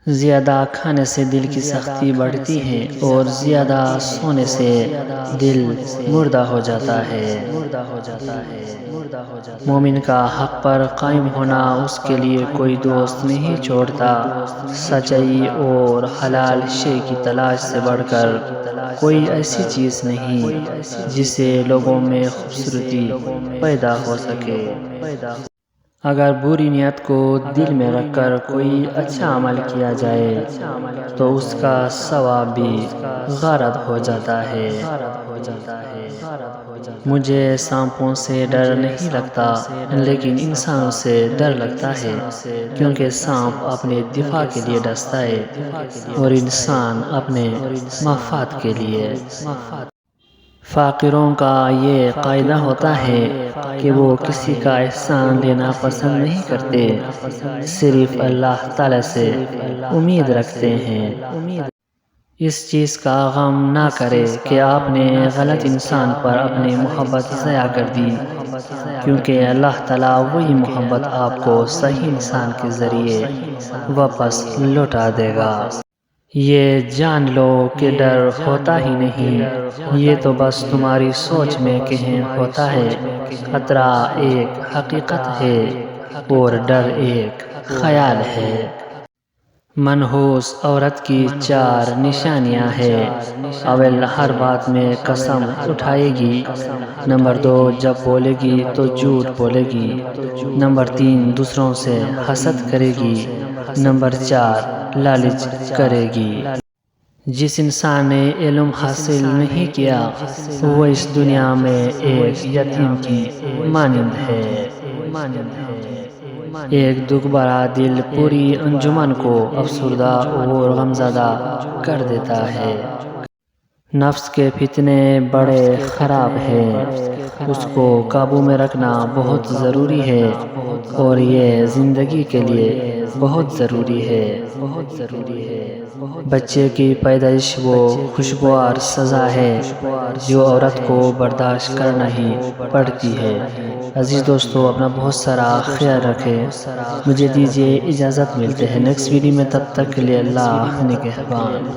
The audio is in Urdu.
زیادہ کھانے سے دل کی سختی بڑھتی ہے اور زیادہ سونے سے دل مردہ ہو جاتا ہے۔ مومن کا حق پر قائم ہونا اس کے لیے کوئی دوست نہیں چھوڑتا۔ سچائی اور حلال شے کی تلاش سے بڑھ کر کوئی ایسی چیز نہیں جس سے لوگوں میں خوبصورتی پیدا ہو سکے۔ اگر بری نیت کو دل میں رکھ کر کوئی اچھا عمل کیا جائے تو اس کا ثواب بھی غارت ہو جاتا ہے۔ مجھے سانپوں سے ڈر نہیں لگتا لیکن انسانوں سے ڈر لگتا ہے، کیونکہ سانپ اپنے دفاع کے لیے ڈستا ہے اور انسان اپنے مفاد کے لیے۔ فقیروں کا یہ قاعدہ ہوتا ہے کہ وہ کسی کا احسان لینا پسند نہیں کرتے، صرف اللہ تعالی سے امید رکھتے ہیں۔ اس چیز کا غم نہ کرے کہ آپ نے غلط انسان پر اپنی محبت ضائع کر دی، کیونکہ اللہ تعالی وہی محبت آپ کو صحیح انسان کے ذریعے واپس لوٹا دے گا۔ یہ جان لو کہ ڈر ہوتا ہی نہیں، یہ تو بس تمہاری سوچ میں کہیں ہوتا ہے۔ خطرہ ایک حقیقت ہے اور ڈر ایک خیال ہے۔ منحوس عورت کی 4 نشانیاں ہیں۔ اول، ہر بات میں قسم اٹھائے گی۔ نمبر 2، جب بولے گی تو جھوٹ بولے گی۔ نمبر 3، دوسروں سے حسد کرے گی۔ نمبر 4، لالچ کرے گی۔ جس انسان نے علم حاصل نہیں کیا وہ اس دنیا میں ایک یتیم کی مانند ہے۔ ایک دکھ بھرا دل پوری انجمن کو افسردہ اور غمزدہ کر دیتا ہے۔ نفس کے فتنے بڑے خراب ہیں، اس کو قابو میں رکھنا بہت ضروری ہے اور یہ زندگی کے لیے بہت ضروری ہے۔ بچے کی پیدائش وہ خوشگوار سزا ہے جو عورت کو برداشت کرنا ہی پڑتی ہے۔ عزیز دوستو، اپنا بہت سارا خیال رکھیں۔ مجھے دیجیے اجازت، ملتے ہیں نیکسٹ ویڈیو میں، تب تک کے لیے اللہ نگہبان۔